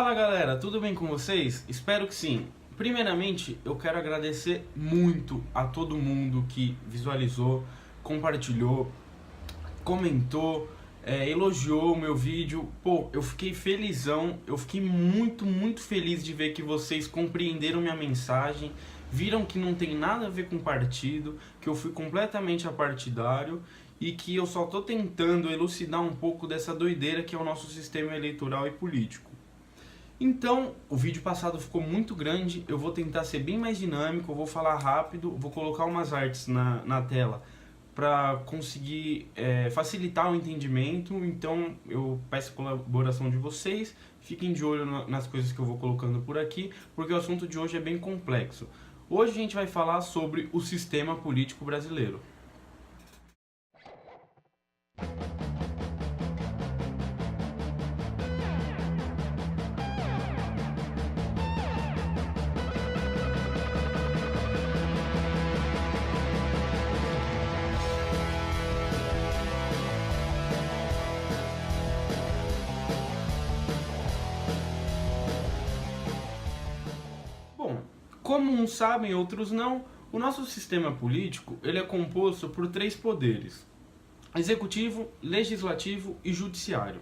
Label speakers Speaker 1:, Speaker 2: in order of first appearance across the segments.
Speaker 1: Fala galera, tudo bem com vocês? Espero que sim. Primeiramente, eu quero agradecer muito a todo mundo que visualizou, compartilhou, comentou, elogiou o meu vídeo. Pô, eu fiquei felizão, eu fiquei muito feliz de ver que vocês compreenderam minha mensagem, viram que não tem nada a ver com partido, que eu fui completamente apartidário e que eu só tô tentando elucidar um pouco dessa doideira que é o nosso sistema eleitoral e político. Então, o vídeo passado ficou muito grande, eu vou tentar ser bem mais dinâmico, eu vou falar rápido, vou colocar umas artes na tela para conseguir facilitar o entendimento. Então eu peço a colaboração de vocês, fiquem de olho nas coisas que eu vou colocando por aqui, porque o assunto de hoje é bem complexo. Hoje a gente vai falar sobre o sistema político brasileiro. Bom, como uns sabem, outros não, o nosso sistema político ele é composto por três poderes: executivo, legislativo e judiciário.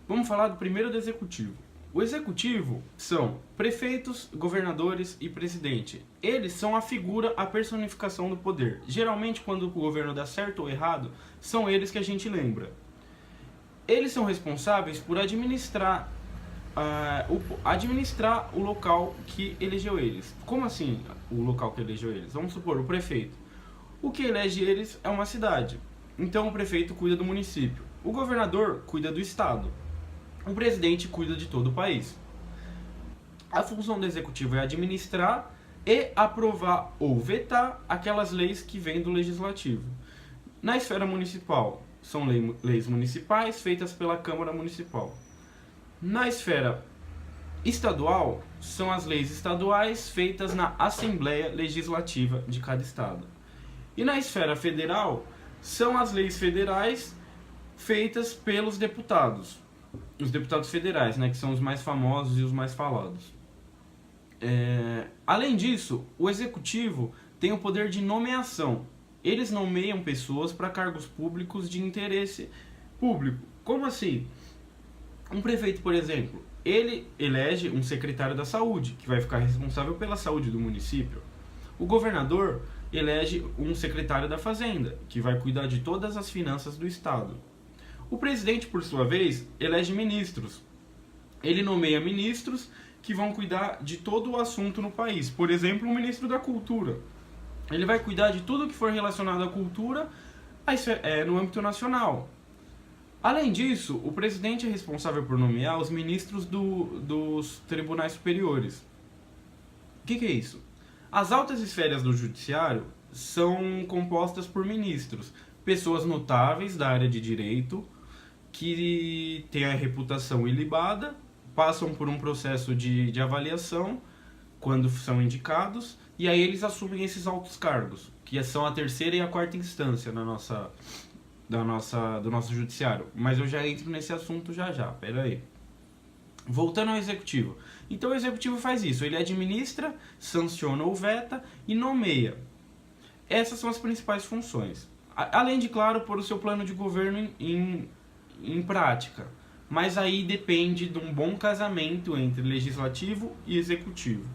Speaker 1: Vamos falar do primeiro, do executivo. O executivo são prefeitos, governadores e presidente. Eles são a figura, a personificação do poder. Geralmente, quando o governo dá certo ou errado, são eles que a gente lembra. Eles são responsáveis por administrar o local que elegeu eles. Como assim o local que elegeu eles? Vamos supor, o prefeito. O que elege eles é uma cidade. Então o prefeito cuida do município. O governador cuida do estado. O presidente cuida de todo o país. A função do executivo é administrar e aprovar ou vetar aquelas leis que vêm do legislativo. Na esfera municipal, são leis municipais feitas pela Câmara Municipal. Na esfera estadual, são as leis estaduais feitas na Assembleia Legislativa de cada estado. E na esfera federal, são as leis federais feitas pelos deputados. Os deputados federais, né, que são os mais famosos e os mais falados. Além disso, o executivo tem o poder de nomeação. Eles nomeiam pessoas para cargos públicos de interesse público. Como assim? Um prefeito, por exemplo, ele elege um secretário da saúde, que vai ficar responsável pela saúde do município. O governador elege um secretário da fazenda, que vai cuidar de todas as finanças do estado. O presidente, por sua vez, elege ministros. Ele nomeia ministros que vão cuidar de todo o assunto no país. Por exemplo, o ministro da Cultura. Ele vai cuidar de tudo que for relacionado à cultura no âmbito nacional. Além disso, o presidente é responsável por nomear os ministros dos tribunais superiores. O que é isso? As altas esferas do judiciário são compostas por ministros, pessoas notáveis da área de direito, que têm a reputação ilibada, passam por um processo de avaliação quando são indicados, e aí eles assumem esses altos cargos, que são a terceira e a quarta instância do nosso judiciário. Mas eu já entro nesse assunto já, pera aí. Voltando ao executivo. Então o executivo faz isso, ele administra, sanciona ou veta e nomeia. Essas são as principais funções. Além de, claro, pôr o seu plano de governo em prática. Mas aí depende de um bom casamento entre legislativo e executivo.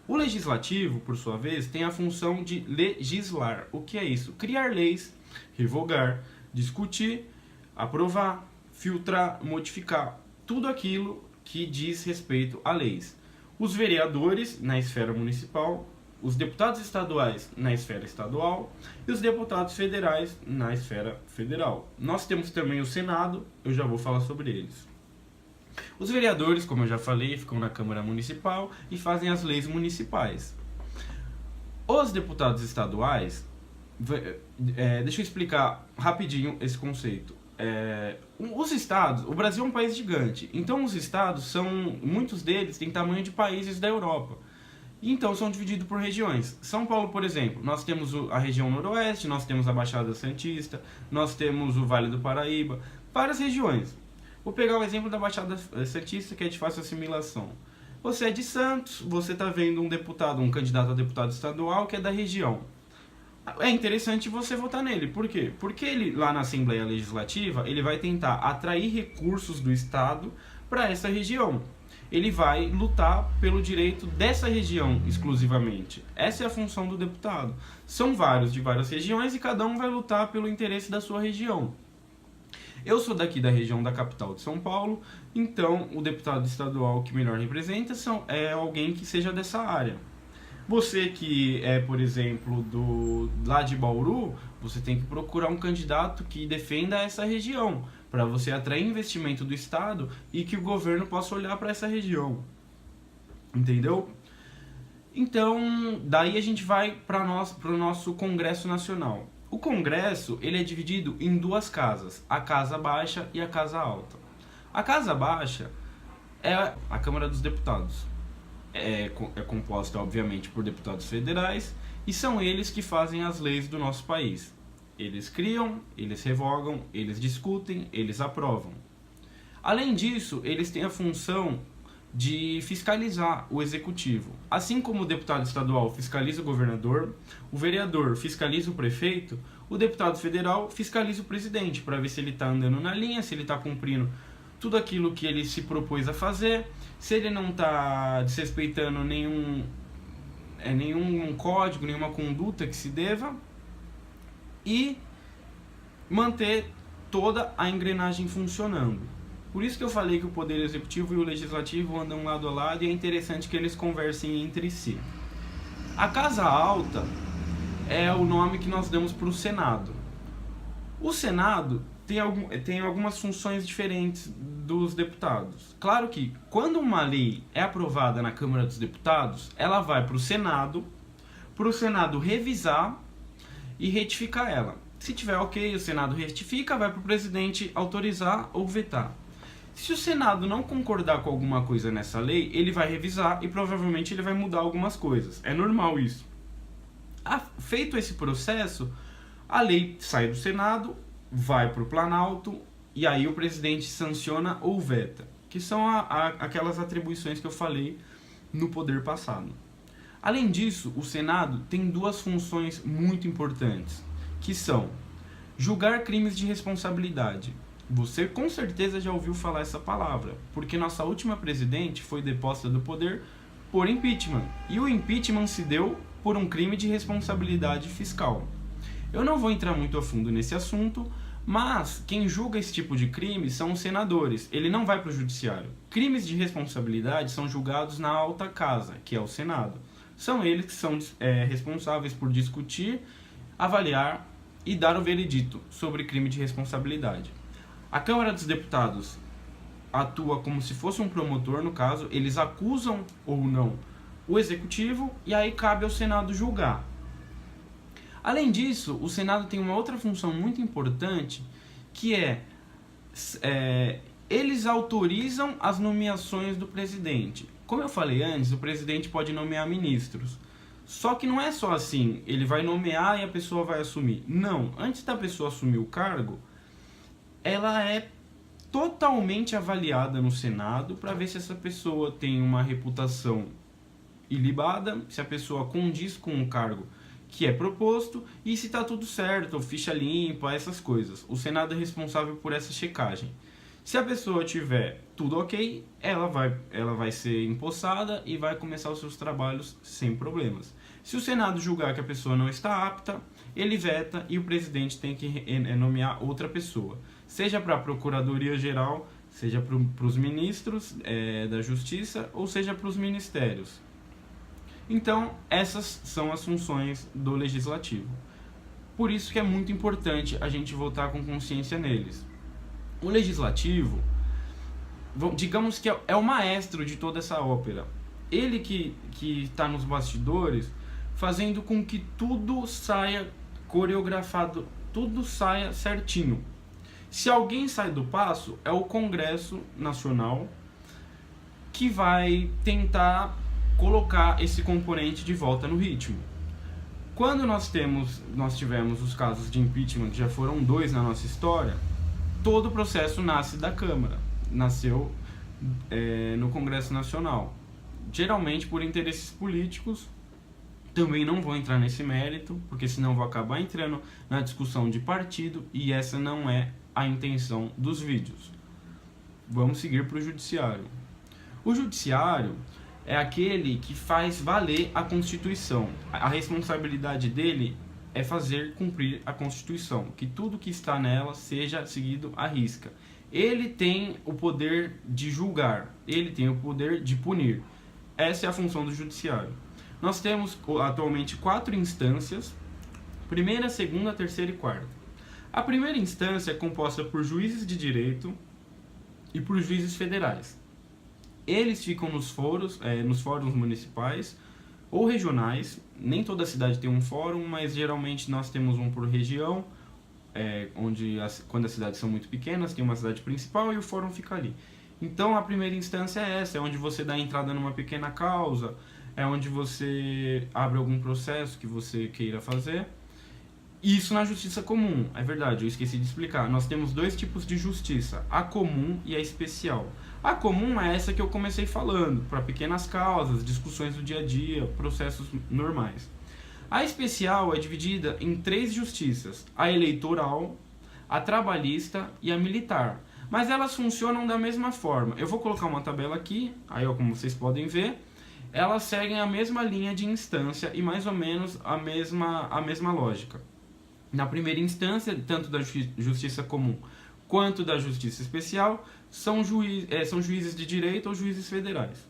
Speaker 1: O legislativo, por sua vez, tem a função de legislar. O que é isso? Criar leis, revogar, discutir, aprovar, filtrar, modificar. Tudo aquilo que diz respeito a leis. Os vereadores, na esfera municipal, os deputados estaduais na esfera estadual e os deputados federais na esfera federal. Nós temos também o Senado, eu já vou falar sobre eles. Os vereadores, como eu já falei, ficam na Câmara Municipal e fazem as leis municipais. Os deputados estaduais, deixa eu explicar rapidinho esse conceito. Os estados, o Brasil é um país gigante, então os estados muitos deles têm tamanho de países da Europa. Então são divididos por regiões. São Paulo, por exemplo, nós temos a região noroeste, nós temos a Baixada Santista, nós temos o Vale do Paraíba, várias regiões. Vou pegar o exemplo da Baixada Santista, que é de fácil assimilação. Você é de Santos, você está vendo um candidato a deputado estadual que é da região. É interessante você votar nele. Por quê? Porque ele, lá na Assembleia Legislativa, ele vai tentar atrair recursos do Estado para essa região. Ele vai lutar pelo direito dessa região exclusivamente. Essa é a função do deputado. São vários de várias regiões e cada um vai lutar pelo interesse da sua região. Eu sou daqui da região da capital de São Paulo, então o deputado estadual que melhor representa é alguém que seja dessa área. Você que é, por exemplo, lá de Bauru, você tem que procurar um candidato que defenda essa região, para você atrair investimento do Estado e que o governo possa olhar para essa região. Entendeu? Então, daí a gente vai para o nosso Congresso Nacional. O Congresso, ele é dividido em duas casas, a Casa Baixa e a Casa Alta. A Casa Baixa é a Câmara dos Deputados. É composta, obviamente, por deputados federais e são eles que fazem as leis do nosso país. Eles criam, eles revogam, eles discutem, eles aprovam. Além disso, eles têm a função de fiscalizar o executivo. Assim como o deputado estadual fiscaliza o governador, o vereador fiscaliza o prefeito, o deputado federal fiscaliza o presidente, para ver se ele está andando na linha, se ele está cumprindo tudo aquilo que ele se propôs a fazer, se ele não está desrespeitando nenhum código, nenhuma conduta que se deva, e manter toda a engrenagem funcionando. Por isso que eu falei que o Poder Executivo e o Legislativo andam lado a lado e é interessante que eles conversem entre si. A Casa Alta é o nome que nós damos para o Senado. O Senado tem algumas funções diferentes dos deputados. Claro que quando uma lei é aprovada na Câmara dos Deputados, ela vai para o Senado revisar e retificar ela. Se tiver ok, o Senado retifica, vai para o presidente autorizar ou vetar. Se o Senado não concordar com alguma coisa nessa lei, ele vai revisar e provavelmente ele vai mudar algumas coisas. É normal isso. Feito esse processo, a lei sai do Senado, vai para o Planalto e aí o presidente sanciona ou veta, que são aquelas atribuições que eu falei no poder passado. Além disso, o Senado tem duas funções muito importantes, que são julgar crimes de responsabilidade. Você com certeza já ouviu falar essa palavra, porque nossa última presidente foi deposta do poder por impeachment, e o impeachment se deu por um crime de responsabilidade fiscal. Eu não vou entrar muito a fundo nesse assunto, mas quem julga esse tipo de crime são os senadores, ele não vai para o judiciário. Crimes de responsabilidade são julgados na alta casa, que é o Senado. São eles que são responsáveis por discutir, avaliar e dar o veredito sobre crime de responsabilidade. A Câmara dos Deputados atua como se fosse um promotor, no caso, eles acusam ou não o Executivo e aí cabe ao Senado julgar. Além disso, o Senado tem uma outra função muito importante, que eles autorizam as nomeações do presidente. Como eu falei antes, o presidente pode nomear ministros. Só que não é só assim, ele vai nomear e a pessoa vai assumir. Não, antes da pessoa assumir o cargo, ela é totalmente avaliada no Senado para ver se essa pessoa tem uma reputação ilibada, se a pessoa condiz com o cargo que é proposto e se está tudo certo, ficha limpa, essas coisas. O Senado é responsável por essa checagem. Se a pessoa tiver tudo ok, ela vai ser empossada e vai começar os seus trabalhos sem problemas. Se o Senado julgar que a pessoa não está apta, ele veta e o presidente tem que nomear outra pessoa. Seja para a Procuradoria-Geral, seja para os ministros da Justiça ou seja para os ministérios. Então, essas são as funções do Legislativo. Por isso que é muito importante a gente votar com consciência neles. O Legislativo, digamos que é o maestro de toda essa ópera. Ele que está nos bastidores, fazendo com que tudo saia coreografado, tudo saia certinho. Se alguém sai do passo, é o Congresso Nacional que vai tentar colocar esse componente de volta no ritmo. Quando nós tivemos os casos de impeachment, que já foram 2 na nossa história, todo o processo nasce da Câmara. nasceu no Congresso Nacional. Geralmente por interesses políticos. Também não vou entrar nesse mérito, porque senão vou acabar entrando na discussão de partido e essa não é a intenção dos vídeos. Vamos seguir para o Judiciário. O Judiciário é aquele que faz valer a Constituição. A responsabilidade dele é fazer cumprir a Constituição, que tudo que está nela seja seguido à risca. Ele tem o poder de julgar, ele tem o poder de punir. Essa é a função do Judiciário. Nós temos atualmente 4 instâncias, primeira, segunda, terceira e quarta. A primeira instância é composta por juízes de direito e por juízes federais. Eles ficam nos fóruns municipais ou regionais. Nem toda cidade tem um fórum, mas geralmente nós temos um por região, quando as cidades são muito pequenas, tem uma cidade principal e o fórum fica ali. Então a primeira instância é essa, é onde você dá entrada numa pequena causa, é onde você abre algum processo que você queira fazer. Isso na justiça comum, é verdade, eu esqueci de explicar. Nós temos 2 tipos de justiça, a comum e a especial. A comum é essa que eu comecei falando, para pequenas causas, discussões do dia a dia, processos normais. A especial é dividida em 3 justiças, a eleitoral, a trabalhista e a militar. Mas elas funcionam da mesma forma. Eu vou colocar uma tabela aqui, aí como vocês podem ver, elas seguem a mesma linha de instância e mais ou menos a mesma lógica. Na primeira instância, tanto da justiça comum quanto da justiça especial, são juízes de direito ou juízes federais.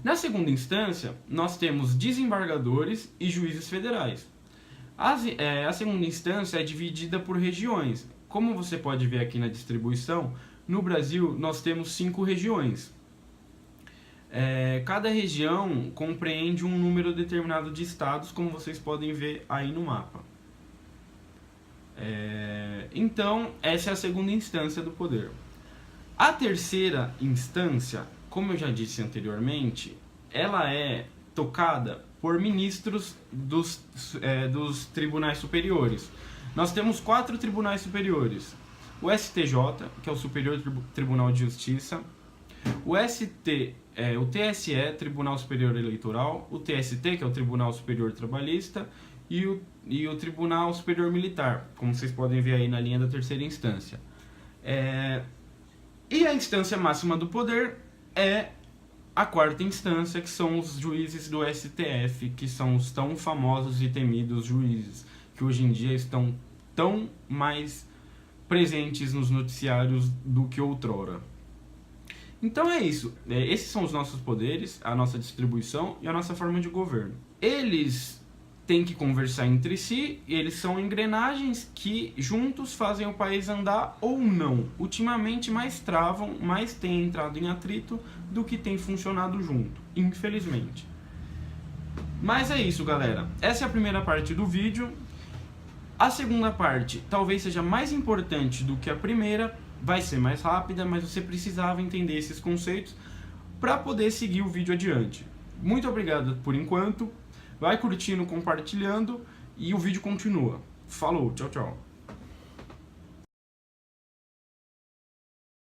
Speaker 1: Na segunda instância, nós temos desembargadores e juízes federais. A segunda instância é dividida por regiões. Como você pode ver aqui na distribuição, no Brasil nós temos 5 regiões. Cada região compreende um número determinado de estados, como vocês podem ver aí no mapa. Então, essa é a segunda instância do poder. A terceira instância, como eu já disse anteriormente, ela é tocada por ministros dos tribunais superiores. Nós temos 4 tribunais superiores. O STJ, que é o Superior Tribunal de Justiça, o TSE, Tribunal Superior Eleitoral, o TST, que é o Tribunal Superior Trabalhista, e o Tribunal Superior Militar, como vocês podem ver aí na linha da terceira instância. E a instância máxima do poder é a quarta instância, que são os juízes do STF, que são os tão famosos e temidos juízes, que hoje em dia estão tão mais presentes nos noticiários do que outrora. Então é isso, esses são os nossos poderes, a nossa distribuição e a nossa forma de governo. Eles têm que conversar entre si, e eles são engrenagens que juntos fazem o país andar ou não. Ultimamente mais travam, mais tem entrado em atrito do que tem funcionado junto, infelizmente. Mas é isso, galera, essa é a primeira parte do vídeo. A segunda parte talvez seja mais importante do que a primeira, vai ser mais rápida, mas você precisava entender esses conceitos para poder seguir o vídeo adiante. Muito obrigado por enquanto, vai curtindo, compartilhando e o vídeo continua. Falou, tchau, tchau.